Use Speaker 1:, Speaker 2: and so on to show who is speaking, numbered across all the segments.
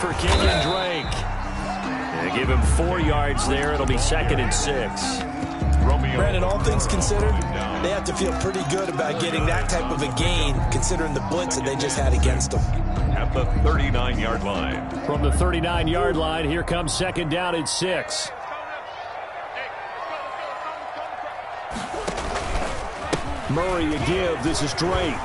Speaker 1: for Kenyon Drake. And give him 4 yards there. It'll be 2nd and 6.
Speaker 2: Brandon, all things considered, they have to feel pretty good about getting that type of a gain, considering the blitz that they just had against them.
Speaker 3: At the 39-yard line.
Speaker 1: From the 39-yard line, here comes 2nd down and 6. Murray a give. This is Drake.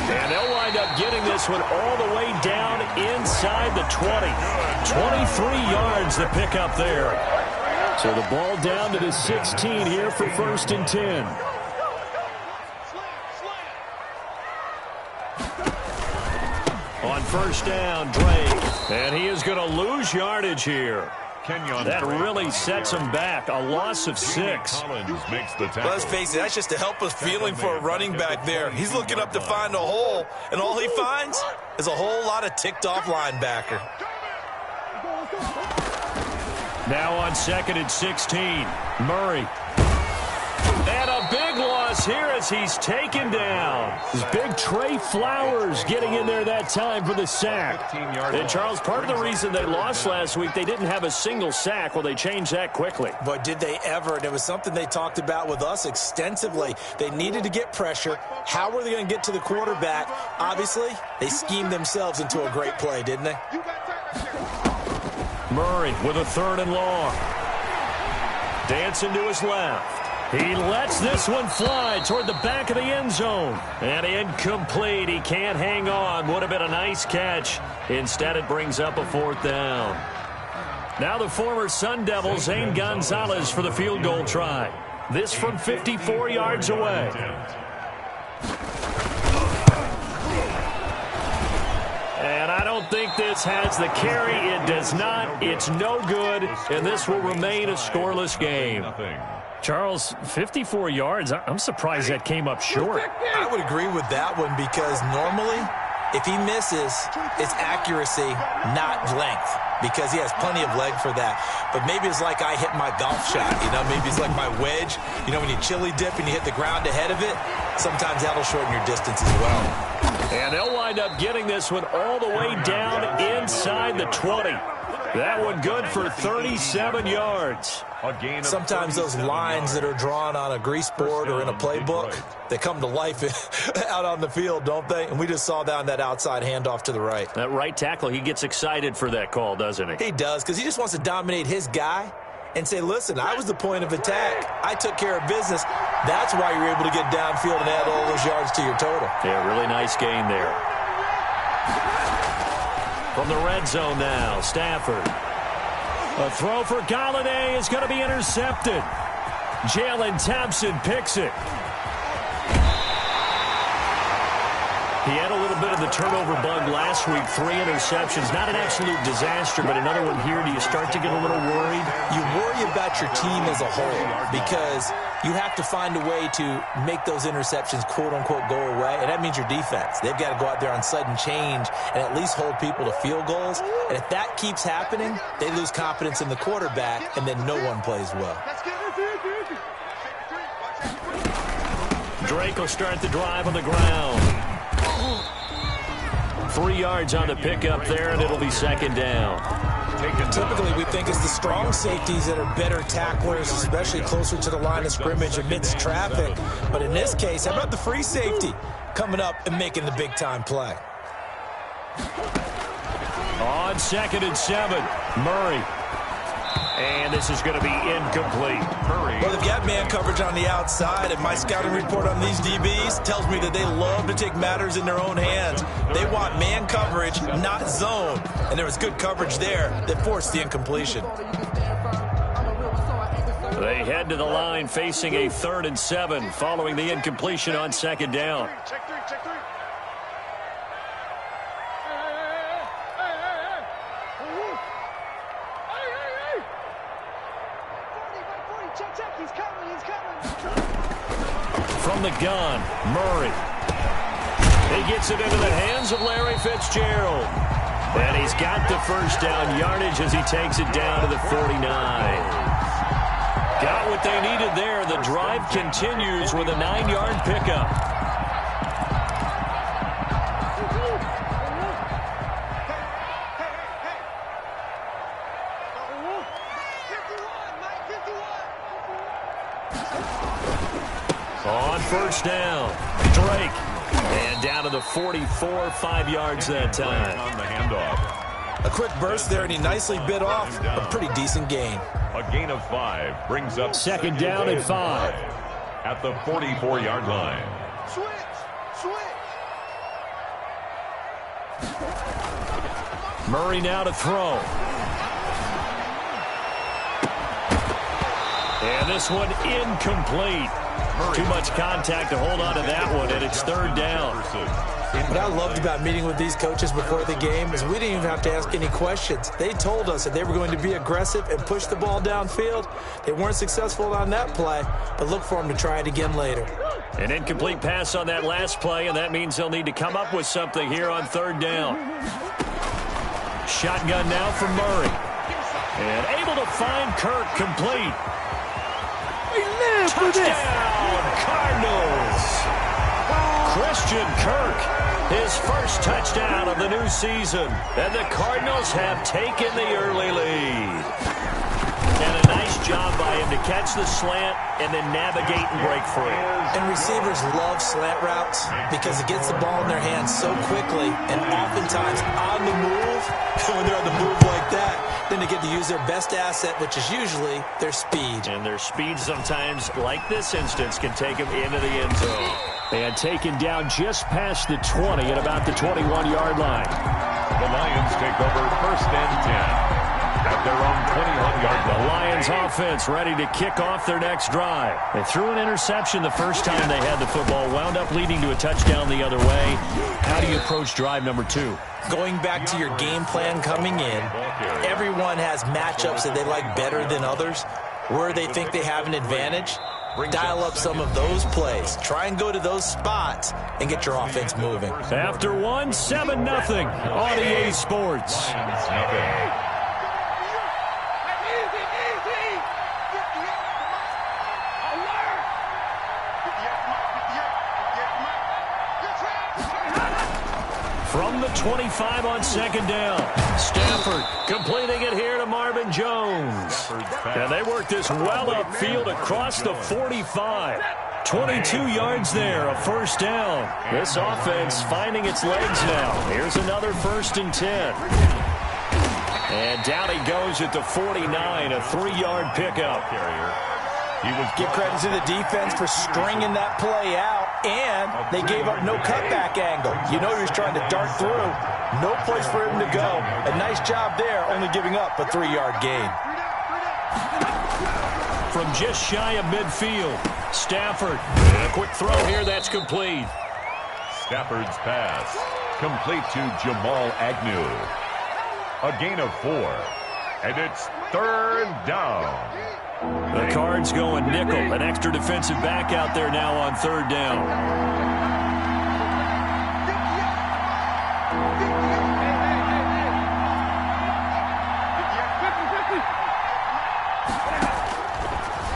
Speaker 1: And they'll wind up getting this one all the way down inside the 20. 23 yards to pick up there. So the ball down to the 16 here for 1st and 10. On 1st down, Drake. And he is going to lose yardage here. That really sets him back. A loss of 6.
Speaker 2: Let's face it, that's just a helpless feeling for a running back there. He's looking up to find a hole, and all he finds is a whole lot of ticked-off linebacker.
Speaker 1: Now on 2nd and 16, Murray. And a big loss here as he's taken down. This big Trey Flowers getting in there that time for the sack. And, Charles, part of the reason they lost last week, they didn't have a single sack. Well, they changed that quickly.
Speaker 2: But did they ever? And it was something they talked about with us extensively. They needed to get pressure. How were they going to get to the quarterback? Obviously, they schemed themselves into a great play, didn't they?
Speaker 1: Murray with a 3rd and long. Dancing to his left. He lets this one fly toward the back of the end zone. And incomplete. He can't hang on. Would have been a nice catch. Instead, it brings up a 4th down. Now the former Sun Devil, Zane Gonzalez, for the field goal try. This from 54 yards away. And I don't think this has the carry. It does not. It's no good. And this will remain a scoreless game. Charles, 54 yards. I'm surprised that came up short.
Speaker 2: I would agree with that one because normally, if he misses, it's accuracy, not length, because he has plenty of leg for that. But maybe it's like I hit my golf shot, you know, maybe it's like my wedge. You know, when you chili dip and you hit the ground ahead of it, sometimes that'll shorten your distance as well.
Speaker 1: And they'll wind up getting this one all the way down inside the 20. That one good for 37 yards.
Speaker 2: Sometimes those lines that are drawn on a grease board or in a playbook, they come to life out on the field, don't they? And we just saw down that outside handoff to the right.
Speaker 1: That right tackle, he gets excited for that call, doesn't he?
Speaker 2: He does, because he just wants to dominate his guy and say, listen, I was the point of attack. I took care of business. That's why you're able to get downfield and add all those yards to your total.
Speaker 1: Yeah, really nice gain there. From the red zone now, Stafford. A throw for Galladay is going to be intercepted. Jalen Thompson picks it. He had a little bit of the turnover bug last week. 3 interceptions. Not an absolute disaster, but another one here. Do you start to get a little worried?
Speaker 2: You worry about your team as a whole because you have to find a way to make those interceptions, quote-unquote, go away, and that means your defense. They've got to go out there on sudden change and at least hold people to field goals. And if that keeps happening, they lose confidence in the quarterback, and then no one plays well.
Speaker 1: Drake will start the drive on the ground. 3 yards on the pickup there, and it'll be 2nd down.
Speaker 2: Typically, we think it's the strong safeties that are better tacklers, especially closer to the line of scrimmage amidst traffic. But in this case, how about the free safety coming up and making the big-time play?
Speaker 1: On 2nd and 7, Murray. And this is going to be incomplete.
Speaker 2: Well, they've got man coverage on the outside, and my scouting report on these DBs tells me that they love to take matters in their own hands. They want man coverage, not zone. And there was good coverage there that forced the incompletion.
Speaker 1: They head to the line facing a 3rd and 7 following the incompletion on 2nd down. From the gun, Murray. He gets it into the hands of Larry Fitzgerald. And he's got the 1st down yardage as he takes it down to the 49. Got what they needed there. The drive continues with a 9-yard pickup. first down. Drake. And down to the 44, 5 yards that time.
Speaker 3: On the handoff.
Speaker 2: A quick burst there, and he nicely bit off a pretty decent gain.
Speaker 3: A gain of 5 brings up
Speaker 1: second down and 5.
Speaker 3: At the 44-yard line.
Speaker 1: Murray now to throw. And this one incomplete. Too much contact to hold on to that one, and it's third down.
Speaker 2: What I loved about meeting with these coaches before the game is we didn't even have to ask any questions. They told us that they were going to be aggressive and push the ball downfield. They weren't successful on that play, but look for them to try it again later.
Speaker 1: An incomplete pass on that last play, and that means they'll need to come up with something here on third down. Shotgun now from Murray. And able to find Kirk complete. Touchdown, Cardinals. Christian Kirk, his first touchdown of the new season. And the Cardinals have taken the early lead. And a nice job by him to catch the slant and then navigate and break free.
Speaker 2: And receivers love slant routes because it gets the ball in their hands so quickly and oftentimes on the move. When they're on the move like that, then they get to use their best asset, which is usually their speed.
Speaker 1: And their speed sometimes, like this instance, can take them into the end zone. And taken down just past the 20 at about the 21-yard line.
Speaker 3: The Lions take over first and 10. At their own 21-yard line.
Speaker 1: The Lions offense ready to kick off their next drive. They threw an interception the first time they had the football, wound up leading to a touchdown the other way. How do you approach drive number 2?
Speaker 2: Going back to your game plan coming in, everyone has matchups that they like better than others. Where they think they have an advantage, dial up some of those plays. Try and go to those spots and get your offense moving.
Speaker 1: After 1, 7-0 on EA Sports. From the 25 on second down. Stafford completing it here to Marvin Jones. And they work this well upfield across the 45. 22 yards there, a first down. This offense finding its legs now. Here's another first and 10. And down he goes at the 49, a 3-yard pickup.
Speaker 2: Give credit to the defense for stringing that play out, and they gave up no cutback angle. You know he was trying to dart through. No place for him to go. A nice job there, only giving up a 3-yard gain.
Speaker 1: From just shy of midfield, Stafford. A quick throw here, that's complete.
Speaker 3: Stafford's pass, complete to Jamal Agnew. A gain of 4, and it's third down.
Speaker 1: The Cards going nickel. An extra defensive back out there now on third down.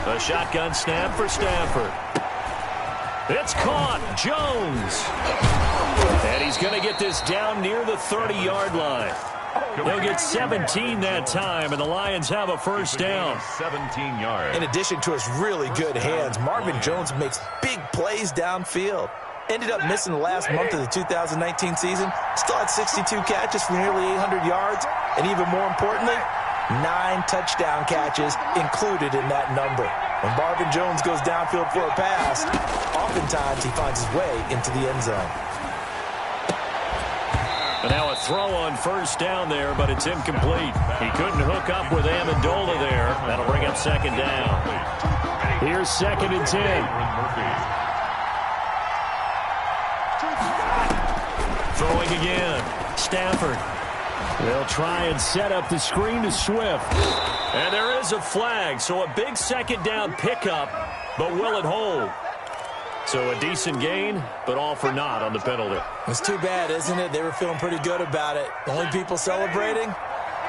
Speaker 1: A shotgun snap for Stafford. It's caught. Jones. And he's going to get this down near the 30-yard line. They'll get 17 that time, and the Lions have a first down.
Speaker 3: 17 yards.
Speaker 2: In addition to his really good hands, Marvin Jones makes big plays downfield. Ended up missing the last month of the 2019 season. Still had 62 catches for nearly 800 yards. And even more importantly, 9 touchdown catches included in that number. When Marvin Jones goes downfield for a pass, oftentimes he finds his way into the end zone.
Speaker 1: And now a throw on first down there, but it's incomplete. He couldn't hook up with Amendola there. That'll bring up second down. Here's second and 10. Throwing again. Stafford. They'll try and set up the screen to Swift. And there is a flag, so a big second down pickup, but will it hold? So a decent gain, but all for naught on the penalty.
Speaker 2: It's too bad, isn't it? They were feeling pretty good about it. The only people celebrating,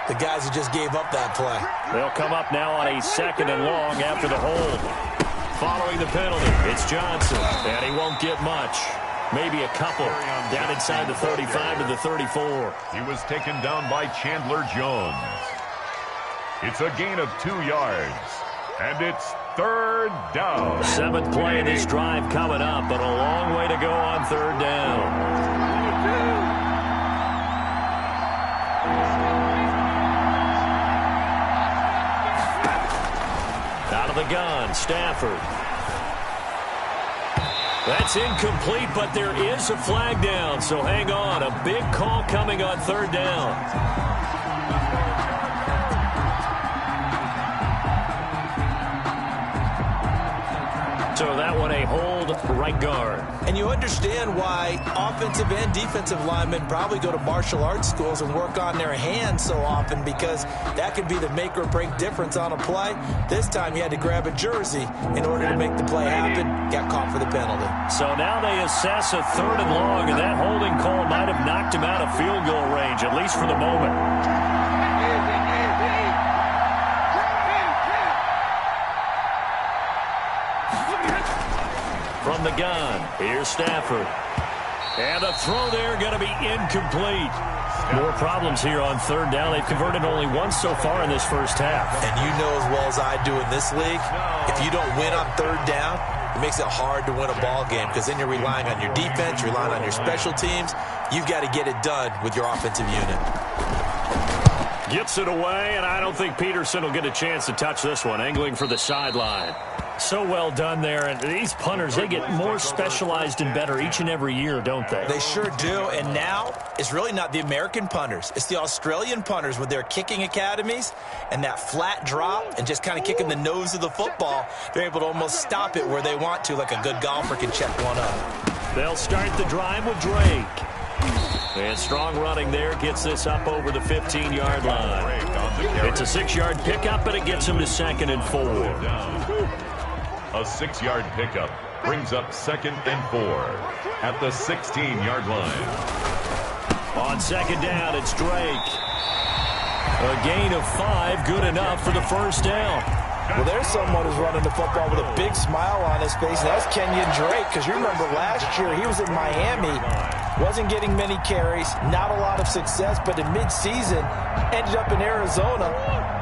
Speaker 2: the guys who just gave up that play.
Speaker 1: They'll come up now on a second and long after the hold. Following the penalty, it's Johnson, and he won't get much. Maybe a couple down inside the 35 to the 34.
Speaker 3: He was taken down by Chandler Jones. It's a gain of 2 yards, and it's third down.
Speaker 1: 7th play of this drive coming up, but a long way to go on 3rd down. Out of the gun, Stafford. That's incomplete, but there is a flag down, so hang on. A big call coming on 3rd down. So that one a hold right guard.
Speaker 2: And you understand why offensive and defensive linemen probably go to martial arts schools and work on their hands so often, because that could be the make or break difference on a play. This time he had to grab a jersey in order to make the play happen. Got caught for the penalty.
Speaker 1: So now they assess a 3rd and long, and that holding call might have knocked him out of field goal range, at least for the moment. From the gun, here's Stafford. And a throw there going to be incomplete. More problems here on 3rd down. They've converted only once so far in this first half.
Speaker 2: And you know as well as I do in this league, if you don't win on 3rd down, it makes it hard to win a ball game, because then you're relying on your defense, you're relying on your special teams. You've got to get it done with your offensive unit.
Speaker 1: Gets it away, and I don't think Peterson will get a chance to touch this one. Angling for the sideline. So well done there. And these punters, they get more specialized and better each and every year, don't they?
Speaker 2: They sure do. And now it's really not the American punters. It's the Australian punters with their kicking academies and that flat drop and just kind of kicking the nose of the football. They're able to almost stop it where they want to, like a good golfer can check one up.
Speaker 1: They'll start the drive with Drake. And strong running there gets this up over the 15-yard line. It's a 6-yard pickup, but it gets him to 2nd and 4.
Speaker 3: A 6-yard pickup brings up 2nd and 4 at the 16-yard line.
Speaker 1: On 2nd down, it's Drake. A gain of 5, good enough for the 1st down.
Speaker 4: Well, there's someone who's running the football with a big smile on his face, and that's Kenyon Drake, because you remember last year he was in Miami, wasn't getting many carries, not a lot of success, but in midseason ended up in Arizona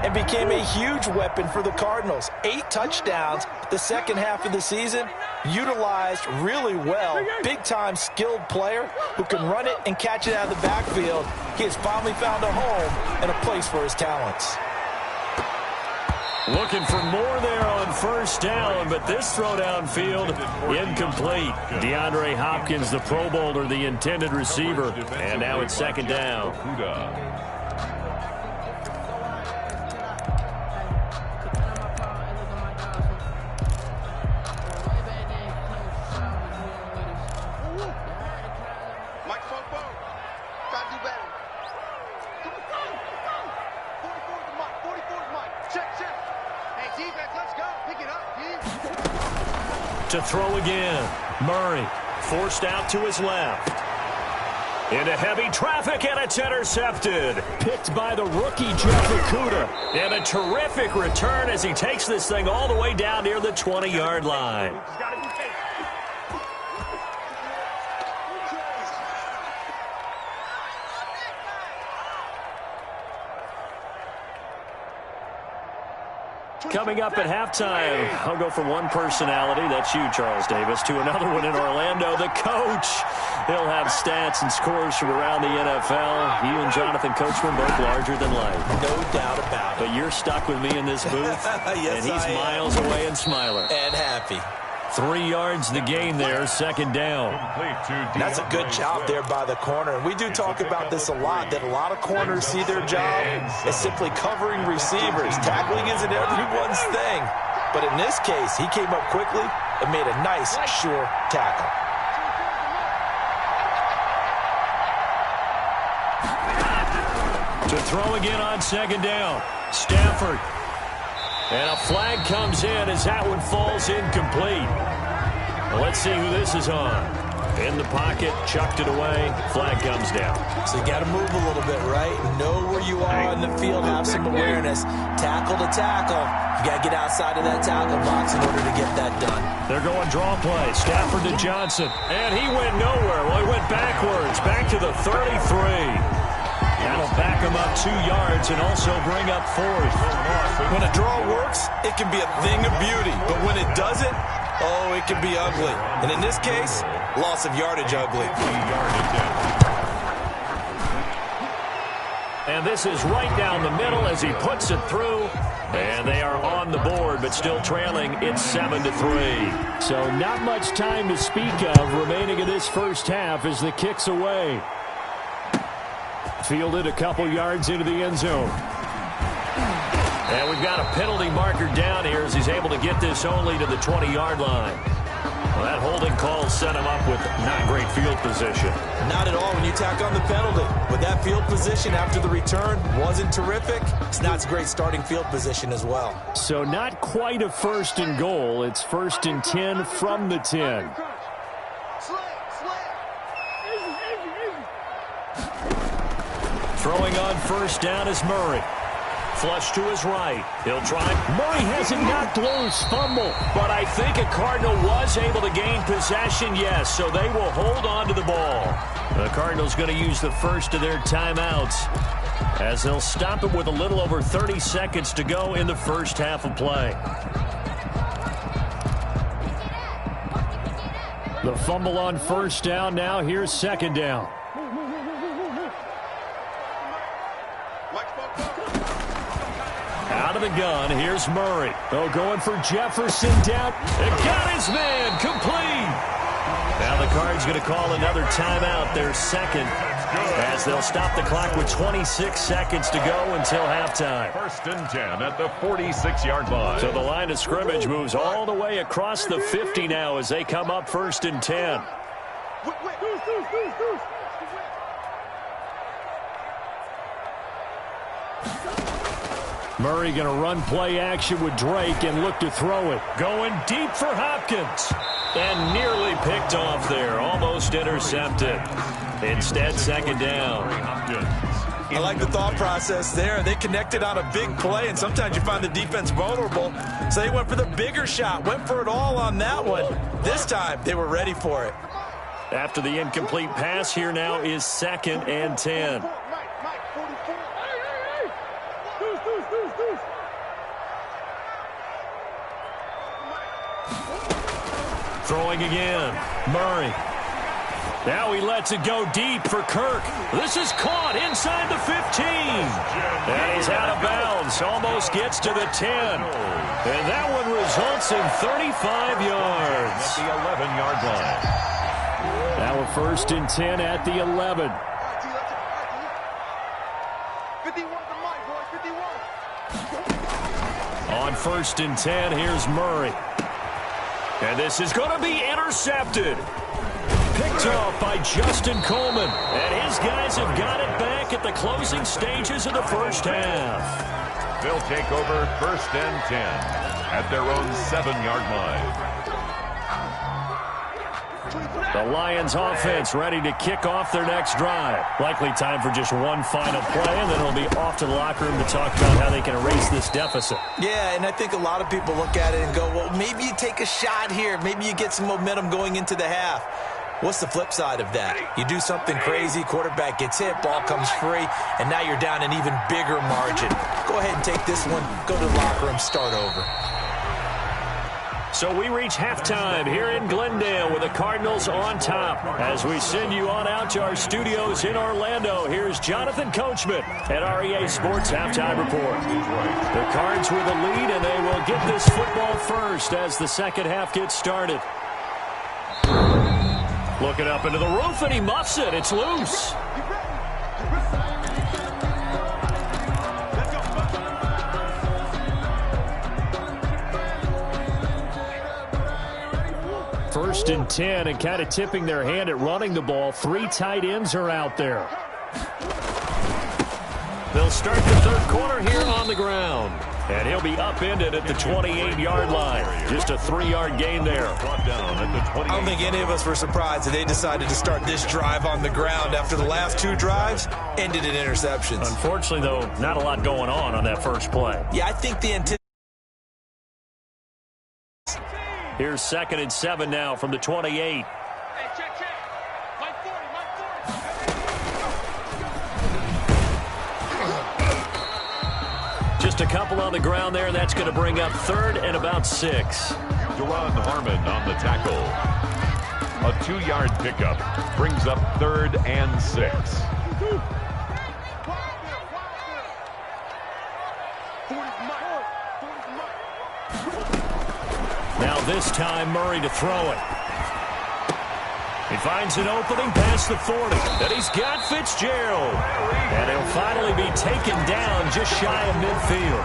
Speaker 4: and became a huge weapon for the Cardinals. 8 touchdowns the second half of the season, utilized really well. Big-time skilled player who can run it and catch it out of the backfield. He has finally found a home and a place for his talents.
Speaker 1: Looking for more there on 1st down, but this throw downfield incomplete. DeAndre Hopkins, the Pro Bowler, the intended receiver, and now it's 2nd down. To throw again. Murray forced out to his left. Into heavy traffic, and it's intercepted. Picked by the rookie Jeff Okudah. And a terrific return as he takes this thing all the way down near the 20-yard line. Coming up at halftime, I'll go from one personality, that's you, Charles Davis, to another one in Orlando, the coach. He'll have stats and scores from around the NFL. You and Jonathan Coachman both larger than life.
Speaker 2: No doubt about it.
Speaker 1: But you're stuck with me in this booth,
Speaker 2: yes,
Speaker 1: and he's miles away and smiling.
Speaker 2: And happy.
Speaker 1: 3 yards the gain there, 2nd down.
Speaker 2: That's a good job there by the corner. We do talk about this a lot, that a lot of corners see their job as simply covering receivers. Tackling isn't everyone's thing. But in this case, he came up quickly and made a nice, sure tackle.
Speaker 1: To throw again on 2nd down. Stafford. And a flag comes in as that one falls incomplete. Well, let's see who this is on. In the pocket, chucked it away, flag comes down.
Speaker 2: So you got to move a little bit, right? Know where you are in the field, have some awareness. Tackle to tackle. You got to get outside of that tackle box in order to get that done.
Speaker 1: They're going draw play. Stafford to Johnson. And he went nowhere. Well, he went backwards, back to the 33. That'll back him up up 2 yards and also bring up 4th.
Speaker 4: When a draw works, it can be a thing of beauty. But when it doesn't, oh, it can be ugly. And in this case, loss of yardage ugly.
Speaker 1: And this is right down the middle as he puts it through. And they are on the board, but still trailing. It's 7-3.
Speaker 5: So not much time to speak of remaining in this first half as the kick's away. Fielded a couple yards into the end zone.
Speaker 1: And we've got a penalty marker down here as he's able to get this only to the 20-yard line. Well, that holding call set him up with not great field position.
Speaker 4: Not at all when you tack on the penalty. With that field position after the return wasn't terrific, it's not a great starting field position as well.
Speaker 5: So not quite a 1st and goal. It's 1st and 10 from the 10.
Speaker 1: Throwing on 1st down is Murray. Flush to his right. He'll try.
Speaker 5: Murray has it knocked loose. Fumble.
Speaker 1: But I think a Cardinal was able to gain possession, yes, so they will hold on to the ball. The Cardinals going to use the first of their timeouts as they'll stop it with a little over 30 seconds to go in the first half of play.
Speaker 5: The fumble on 1st down. Now here's 2nd down.
Speaker 1: Out of the gun, here's Murray.
Speaker 5: Oh, going for Jefferson down.
Speaker 1: And got his man, complete. Now the Cards going to call another timeout, their 2nd, as they'll stop the clock with 26 seconds to go until halftime.
Speaker 3: 1st and 10 at the 46-yard line.
Speaker 1: So the line of scrimmage moves all the way across the 50 now as they come up 1st and 10.
Speaker 5: Murray going to run play action with Drake and look to throw it.
Speaker 1: Going deep for Hopkins. And nearly picked off there. Almost intercepted. Instead, 2nd down.
Speaker 4: I like the thought process there. They connected on a big play, and sometimes you find the defense vulnerable. So they went for the bigger shot, went for it all on that one. This time, they were ready for it.
Speaker 1: After the incomplete pass, here now is 2nd and 10. Throwing again. Murray. Now he lets it go deep for Kirk. This is caught inside the 15. And he's out of bounds. Almost gets to the 10. And that one results in 35 yards.
Speaker 3: At the 11-yard line.
Speaker 5: Now a 1st and 10 at the 11.
Speaker 1: On 1st and 10, here's Murray. And this is going to be intercepted. Picked off by Justin Coleman. And his guys have got it back at the closing stages of the first half.
Speaker 3: They'll take over 1st and 10 at their own 7-yard line.
Speaker 1: The Lions offense ready to kick off their next drive. Likely time for just one final play, and then it'll be off to the locker room to talk about how they can erase this deficit.
Speaker 4: Yeah, and I think a lot of people look at it and go, well, maybe you take a shot here. Maybe you get some momentum going into the half. What's the flip side of that? You do something crazy, quarterback gets hit, ball comes free, and now you're down an even bigger margin. Go ahead and take this one, go to the locker room, start over.
Speaker 1: So we reach halftime here in Glendale with the Cardinals on top. As we send you on out to our studios in Orlando, here's Jonathan Coachman at REA Sports Halftime Report. The Cards with the lead, and they will get this football first as the second half gets started. Looking up into the roof, and he muffs it. It's loose.
Speaker 5: First and 10, and kind of tipping their hand at running the ball. 3 tight ends are out there.
Speaker 1: They'll start the third quarter here on the ground. And he'll be upended at the 28-yard line. Just a 3-yard gain there.
Speaker 4: I don't think any of us were surprised that they decided to start this drive on the ground after the last 2 drives ended in interceptions.
Speaker 1: Unfortunately, though, not a lot going on that first play.
Speaker 4: Yeah, I think the anticipation.
Speaker 1: Here's 2nd and 7 now from the 28. Just a couple on the ground there. That's going to bring up third and about 6.
Speaker 3: Duron Harmon on the tackle. A 2-yard pickup brings up third and 6.
Speaker 1: Now this time Murray to throw it. He finds an opening past the 40. And he's got Fitzgerald. And he'll finally be taken down just shy of midfield.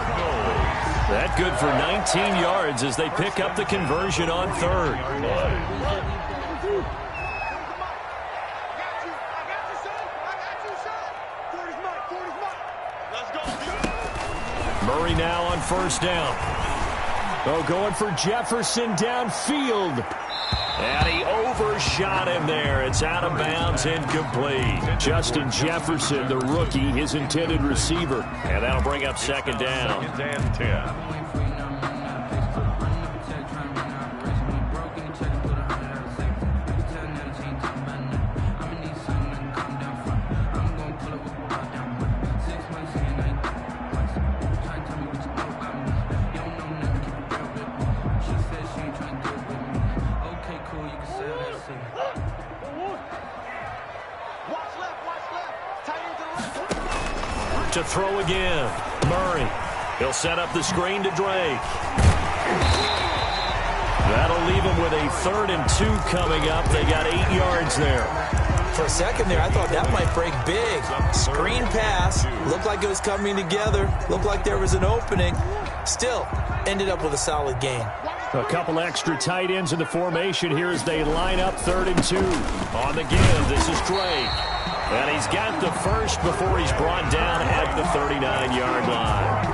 Speaker 1: That good for 19 yards as they pick up the conversion on third. Murray now on first down. Oh, going for Jefferson downfield. And he overshot him there. It's out of bounds, incomplete. Justin Jefferson, the rookie, his intended receiver. And that'll bring up second down.
Speaker 3: Second and 10.
Speaker 1: To throw again. Murray. He'll set up the screen to Drake. That'll leave him with a 3rd and 2 coming up. They got 8 yards there.
Speaker 2: For a second there, I thought that might break big. Screen pass. Looked like it was coming together. Looked like there was an opening. Still, ended up with a solid gain.
Speaker 5: A couple extra tight ends in the formation here as they line up 3rd and 2.
Speaker 1: On the give, this is Drake. And he's got the first before he's brought down at the 39-yard line.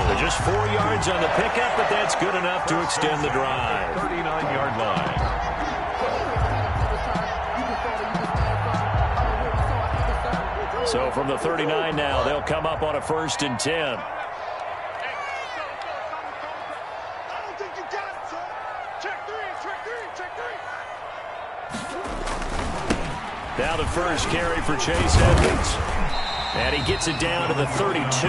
Speaker 1: They're just 4 yards on the pickup, but that's good enough to extend the drive.
Speaker 3: 39-yard line.
Speaker 1: So from the 39 now, they'll come up on a 1st and 10. Now the first carry for Chase Edmonds. And he gets it down to the 32.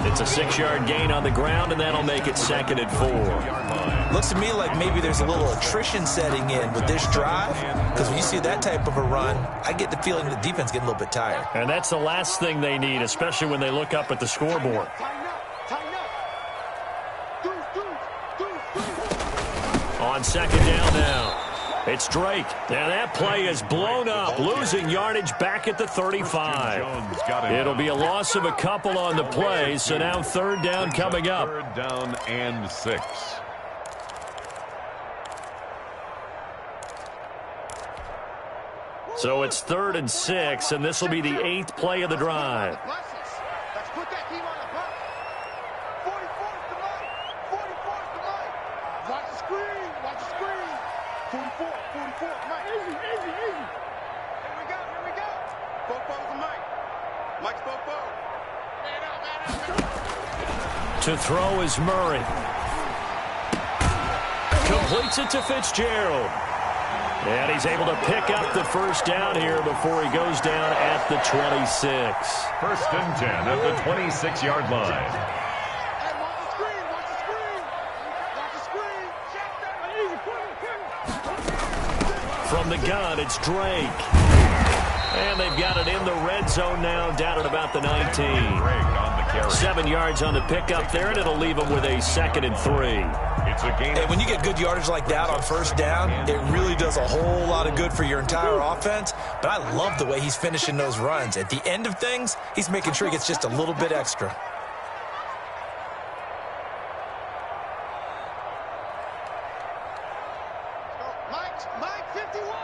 Speaker 1: It's a 6-yard gain on the ground, and that'll make it 2nd and 4.
Speaker 2: Looks to me like maybe there's a little attrition setting in with this drive, because when you see that type of a run, I get the feeling the defense getting a little bit tired.
Speaker 1: And that's the last thing they need, especially when they look up at the scoreboard. On second down now. It's Drake. And that play is blown up, losing yardage back at the 35. It'll be a loss of a couple on the play, so now 3rd down coming up.
Speaker 3: 3rd down and 6.
Speaker 1: So it's 3rd and 6, and this will be the 8th play of the drive.
Speaker 6: Let's put that team on the bump. 44's the line. 44's the line. Watch the screen. Watch the screen. 44. Mike. Easy. Here we go. Bofo's the Mike. Mike's Bofo. Man out.
Speaker 1: To throw is Murray. Completes it to Fitzgerald. And he's able to pick up the first down here before he goes down at the 26.
Speaker 3: 1st and 10 at the 26-yard line.
Speaker 6: Hey, watch the screen. Watch the screen. Check that.
Speaker 1: From the gun, it's Drake. And they've got it in the red zone now, down at about the 19. 7 yards on the pickup there, and it'll leave them with a 2nd and 3.
Speaker 3: It's a gain.
Speaker 2: And when you get good yardage like that on first down, it really does a whole lot of good for your entire offense. But I love the way he's finishing those runs. At the end of things, he's making sure he gets just a little bit extra.
Speaker 6: Mike 51.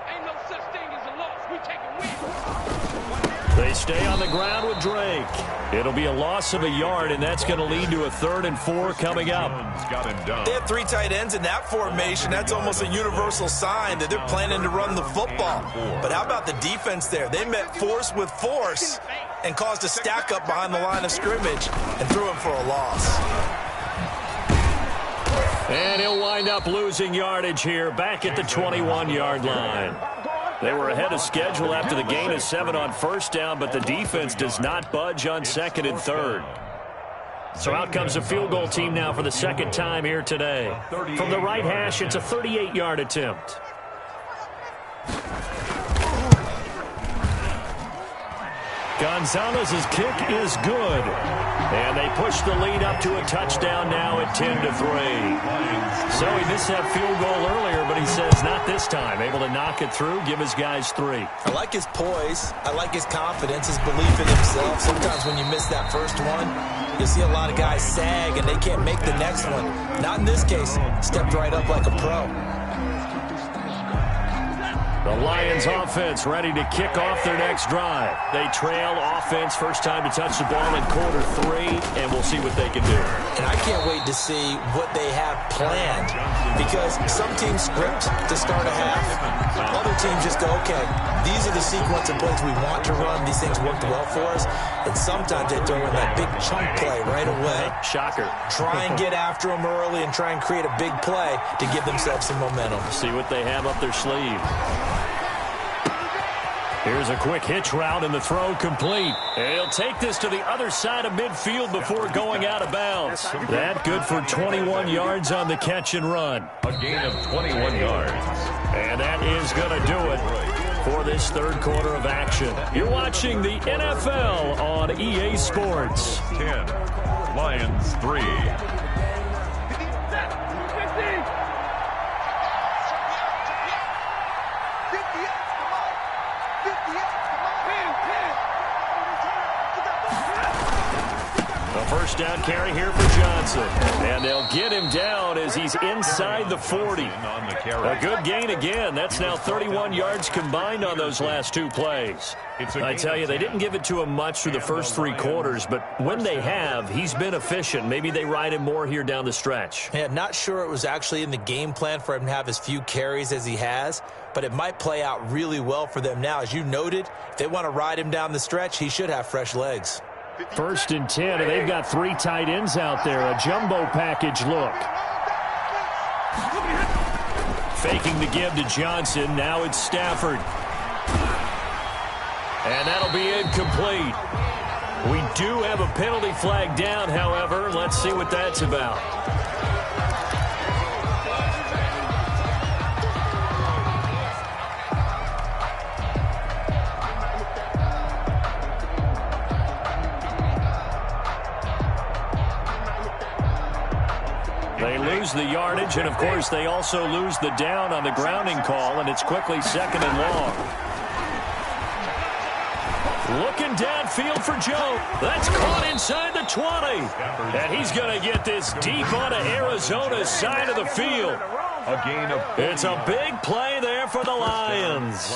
Speaker 6: Ain't no such thing as a loss. We take a win.
Speaker 1: They stay on the ground with Drake. It'll be a loss of a yard, and that's going to lead to a 3rd and 4 coming up.
Speaker 3: Got him done.
Speaker 2: They have 3 tight ends in that formation. That's almost a universal sign that they're planning to run the football. But how about the defense there? They met force with force and caused a stack up behind the line of scrimmage and threw him for a loss.
Speaker 1: And he'll wind up losing yardage here back at the 21-yard line.
Speaker 5: They were ahead of schedule after the gain of 7 on first down, but the defense does not budge on second and third. So out comes a field goal team now for the second time here today. From the right hash, it's a 38-yard attempt. Gonzalez's kick is good. And they push the lead up to a touchdown now at 10-3. So he missed that field goal earlier, but he says not this time. Able to knock it through, give his guys 3.
Speaker 2: I like his poise. I like his confidence, his belief in himself. Sometimes when you miss that first one, you see a lot of guys sag and they can't make the next one. Not in this case. Stepped right up like a pro.
Speaker 5: The Lions offense ready to kick off their next drive. They trail offense, first time to touch the ball in quarter 3, and we'll see what they can do.
Speaker 2: And I can't wait to see what they have planned, because some teams script to start a half. Other teams just go, okay, these are the sequence of plays we want to run. These things worked well for us. And sometimes they throw in that big chunk play right away.
Speaker 5: Shocker.
Speaker 2: Try and get after them early and try and create a big play to give themselves some momentum.
Speaker 5: See what they have up their sleeve. Here's a quick hitch route and the throw complete. And he'll take this to the other side of midfield before going out of bounds. That good for 21 yards on the catch and run.
Speaker 3: A gain of 21 yards.
Speaker 5: And that is going to do it for this third quarter of action. You're watching the NFL on EA Sports.
Speaker 3: 10. Lions 3.
Speaker 5: First down carry here for Johnson. And they'll get him down as he's inside the 40. A good gain again. That's now 31 yards combined on those last 2 plays. I tell you, they didn't give it to him much through the first 3 quarters, but when they have, he's been efficient. Maybe they ride him more here down the stretch.
Speaker 2: Yeah, not sure it was actually in the game plan for him to have as few carries as he has, but it might play out really well for them now. As you noted, if they want to ride him down the stretch, he should have fresh legs.
Speaker 5: First and 10, and they've got 3 tight ends out there. A jumbo package look. Faking the give to Johnson. Now it's Stafford. And that'll be incomplete. We do have a penalty flag down, however. Let's see what that's about. They lose the yardage, and, of course, they also lose the down on the grounding call, and it's quickly second and long. Looking downfield for Joe. That's caught inside the 20. And he's going to get this deep onto Arizona's side of the field.
Speaker 3: A gain of 40
Speaker 5: It's a big play there for the Lions.